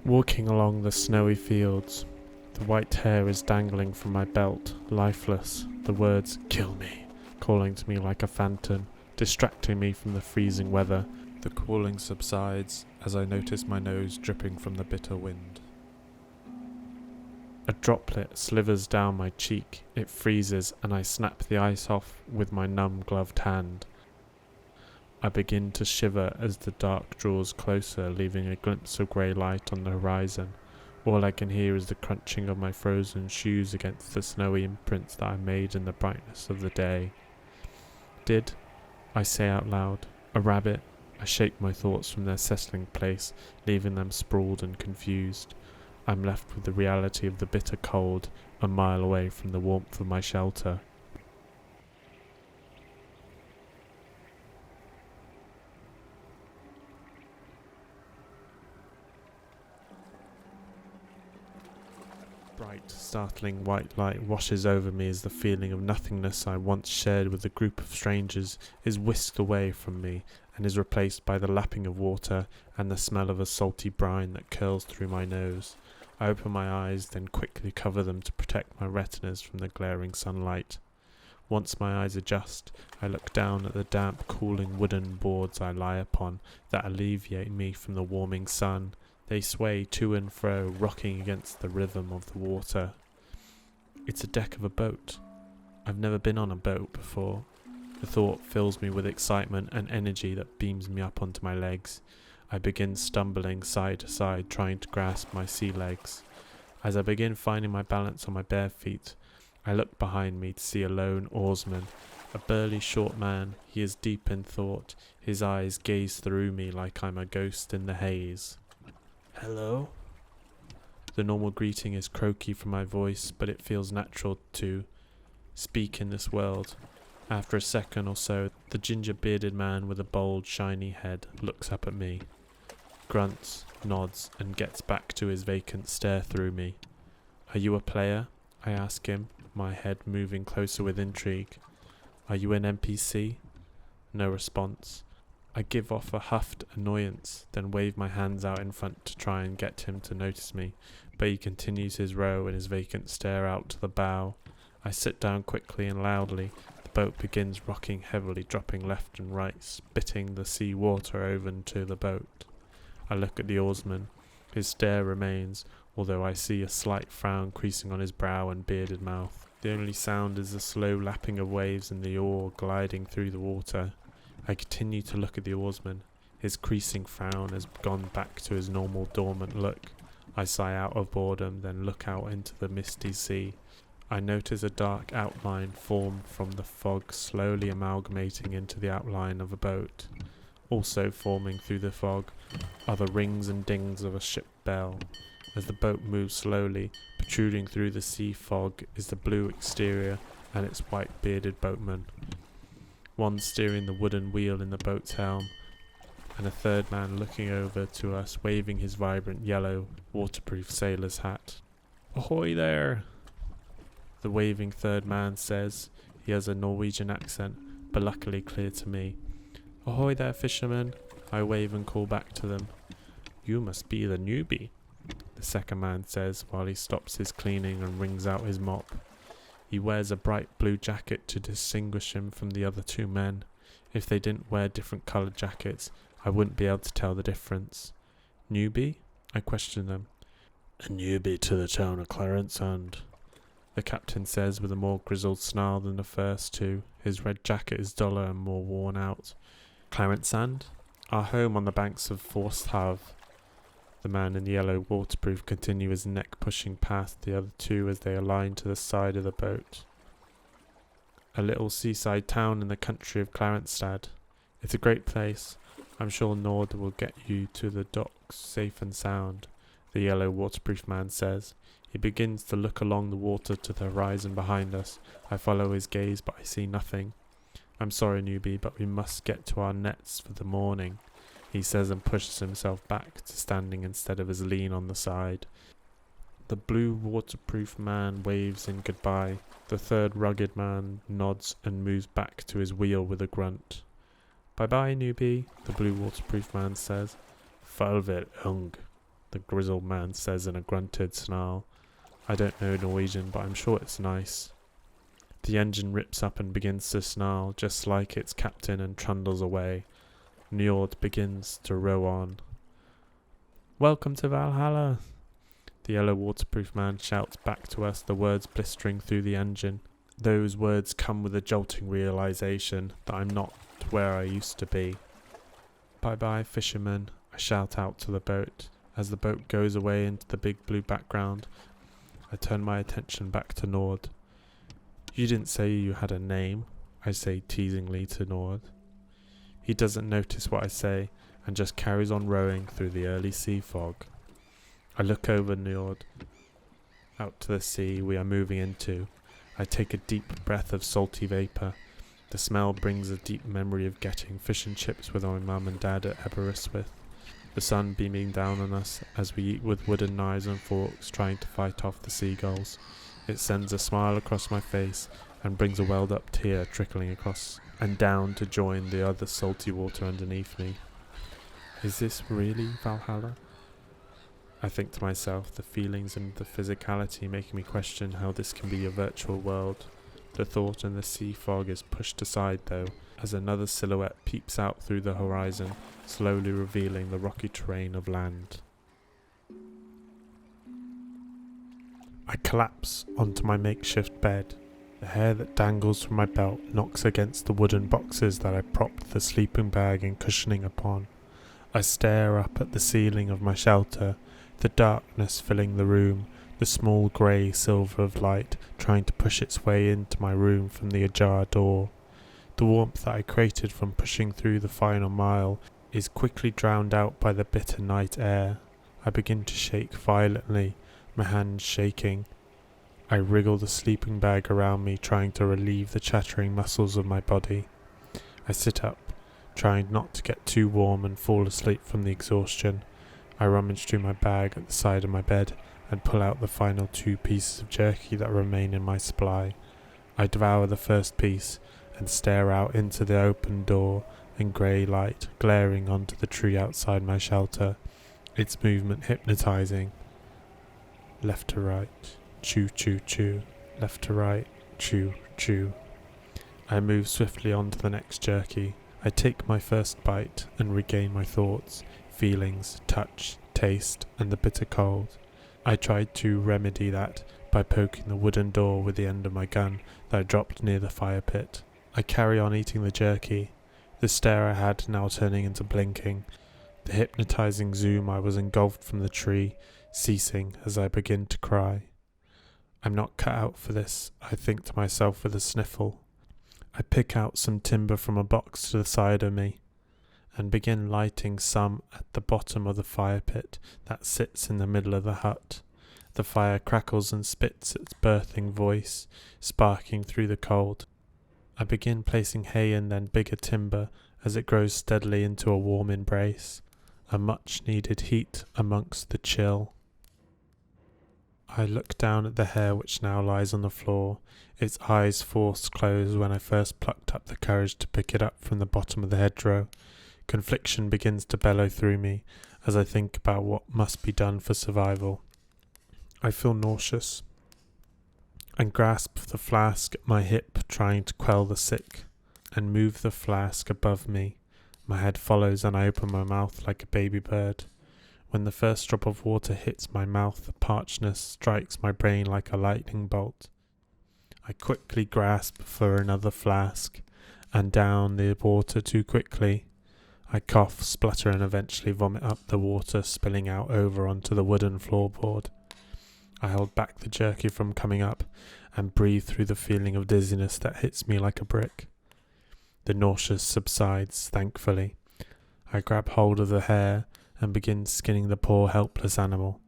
Walking along the snowy fields, the white hair is dangling from my belt, lifeless, the words, "Kill me," calling to me like a phantom, distracting me from the freezing weather. The calling subsides as I notice my nose dripping from the bitter wind. A droplet slithers down my cheek, it freezes, and I snap the ice off with my numb gloved hand. I begin to shiver as the dark draws closer, leaving a glimpse of grey light on the horizon. All I can hear is the crunching of my frozen shoes against the snowy imprints that I made in the brightness of the day. Did, I say out loud, a rabbit? I shake my thoughts from their settling place, leaving them sprawled and confused. I'm left with the reality of the bitter cold, a mile away from the warmth of my shelter. Bright, startling white light washes over me as the feeling of nothingness I once shared with a group of strangers is whisked away from me and is replaced by the lapping of water and the smell of a salty brine that curls through my nose. I open my eyes, then quickly cover them to protect my retinas from the glaring sunlight. Once my eyes adjust, I look down at the damp, cooling wooden boards I lie upon that alleviate me from the warming sun. They sway to and fro, rocking against the rhythm of the water. It's a deck of a boat. I've never been on a boat before. The thought fills me with excitement and energy that beams me up onto my legs. I begin stumbling side to side, trying to grasp my sea legs. As I begin finding my balance on my bare feet, I look behind me to see a lone oarsman, a burly short man. He is deep in thought. His eyes gaze through me like I'm a ghost in the haze. "Hello?" The normal greeting is croaky from my voice, but it feels natural to speak in this world. After a second or so, the ginger-bearded man with a bold, shiny head looks up at me, grunts, nods, and gets back to his vacant stare through me. "Are you a player?" I ask him, my head moving closer with intrigue. "Are you an NPC?" No response. I give off a huffed annoyance, then wave my hands out in front to try and get him to notice me, but he continues his row and his vacant stare out to the bow. I sit down quickly and loudly. The boat begins rocking heavily, dropping left and right, spitting the sea water over into the boat. I look at the oarsman. His stare remains, although I see a slight frown creasing on his brow and bearded mouth. The only sound is the slow lapping of waves and the oar gliding through the water. I continue to look at the oarsman. His creasing frown has gone back to his normal dormant look. I sigh out of boredom, then look out into the misty sea. I notice a dark outline form from the fog, slowly amalgamating into the outline of a boat. Also forming through the fog are the rings and dings of a ship bell. As the boat moves slowly, protruding through the sea fog is the blue exterior and its white bearded boatman. One steering the wooden wheel in the boat's helm, and a third man looking over to us, waving his vibrant yellow, waterproof sailor's hat. "Ahoy there!" the waving third man says. He has a Norwegian accent, but luckily clear to me. "Ahoy there, fisherman!" I wave and call back to them. "You must be the newbie," the second man says while he stops his cleaning and wrings out his mop. He wears a bright blue jacket to distinguish him from the other two men. If they didn't wear different coloured jackets, I wouldn't be able to tell the difference. "Newbie?" I question them. "A newbie to the town of Clarence, and," the captain says with a more grizzled snarl than the first two. His red jacket is duller and more worn out. "Clarence and? Our home on the banks of Forsthav." The man in the yellow waterproof continues his neck pushing past the other two as they align to the side of the boat. "A little seaside town in the country of Clarenstad. It's a great place. I'm sure Nord will get you to the docks safe and sound," the yellow waterproof man says. He begins to look along the water to the horizon behind us. I follow his gaze, but I see nothing. "I'm sorry, newbie, but we must get to our nets for the morning," he says and pushes himself back to standing instead of his lean on the side. The blue waterproof man waves in goodbye. The third rugged man nods and moves back to his wheel with a grunt. "Bye-bye, newbie," the blue waterproof man says. "Farvel, ung," the grizzled man says in a grunted snarl. I don't know Norwegian, but I'm sure it's nice. The engine rips up and begins to snarl, just like its captain, and trundles away. Njord begins to row on. Welcome to Valhalla! The yellow waterproof man shouts back to us, the words blistering through the engine. Those words come with a jolting realization that I'm not where I used to be. Bye bye, fisherman, I shout out to the boat. As the boat goes away into the big blue background, I turn my attention back to Njord. You didn't say you had a name, I say teasingly to Njord. He doesn't notice what I say and just carries on rowing through the early sea fog. I look over Njord, out to the sea we are moving into. I take a deep breath of salty vapour. The smell brings a deep memory of getting fish and chips with my mum and dad at Aberystwyth. The sun beaming down on us as we eat with wooden knives and forks, trying to fight off the seagulls. It sends a smile across my face and brings a welled up tear trickling across and down to join the other salty water underneath me. Is this really Valhalla? I think to myself, the feelings and the physicality making me question how this can be a virtual world. The thought in the sea fog is pushed aside though, as another silhouette peeps out through the horizon, slowly revealing the rocky terrain of land. I collapse onto my makeshift bed. The hair that dangles from my belt knocks against the wooden boxes that I propped the sleeping bag and cushioning upon. I stare up at the ceiling of my shelter, the darkness filling the room, the small grey silver of light trying to push its way into my room from the ajar door. The warmth that I created from pushing through the final mile is quickly drowned out by the bitter night air. I begin to shake violently, my hands shaking. I wriggle the sleeping bag around me, trying to relieve the chattering muscles of my body. I sit up, trying not to get too warm and fall asleep from the exhaustion. I rummage through my bag at the side of my bed and pull out the final 2 pieces of jerky that remain in my supply. I devour the first piece and stare out into the open door and grey light glaring onto the tree outside my shelter, its movement hypnotizing. Left to right, chew chew chew, left to right, chew chew. I move swiftly on to the next jerky. I take my first bite and regain my thoughts, feelings, touch, taste, and the bitter cold. I tried to remedy that by poking the wooden door with the end of my gun that I dropped near the fire pit. I carry on eating the jerky, the stare I had now turning into blinking, the hypnotizing zoom I was engulfed from the tree ceasing as I begin to cry. I'm not cut out for this, I think to myself with a sniffle. I pick out some timber from a box to the side of me and begin lighting some at the bottom of the fire pit that sits in the middle of the hut. The fire crackles and spits its birthing voice, sparking through the cold. I begin placing hay and then bigger timber as it grows steadily into a warm embrace, a much needed heat amongst the chill. I look down at the hair which now lies on the floor, its eyes forced closed when I first plucked up the courage to pick it up from the bottom of the hedgerow. Confliction begins to bellow through me as I think about what must be done for survival. I feel nauseous and grasp the flask at my hip, trying to quell the sick, and move the flask above me. My head follows and I open my mouth like a baby bird. When the first drop of water hits my mouth, the parchness strikes my brain like a lightning bolt. I quickly grasp for another flask, and down the water too quickly. I cough, splutter, and eventually vomit up the water, spilling out over onto the wooden floorboard. I hold back the jerky from coming up, and breathe through the feeling of dizziness that hits me like a brick. The nausea subsides, thankfully. I grab hold of the hair, and begin skinning the poor helpless animal,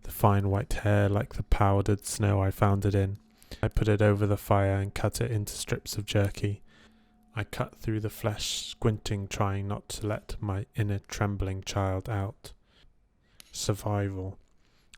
the fine white hair like the powdered snow I found it in. I put it over the fire and cut it into strips of jerky. I cut through the flesh, squinting, trying not to let my inner trembling child out. Survival.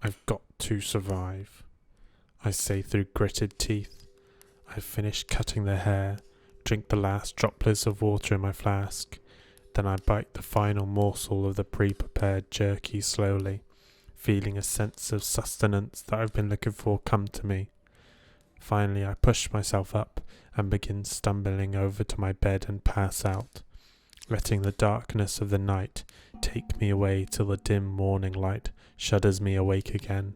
I've got to survive, I say through gritted teeth. I finish cutting the hair, drink the last droplets of water in my flask. Then I bite the final morsel of the pre-prepared jerky slowly, feeling a sense of sustenance that I've been looking for come to me. Finally, I push myself up and begin stumbling over to my bed and pass out, letting the darkness of the night take me away till the dim morning light shudders me awake again.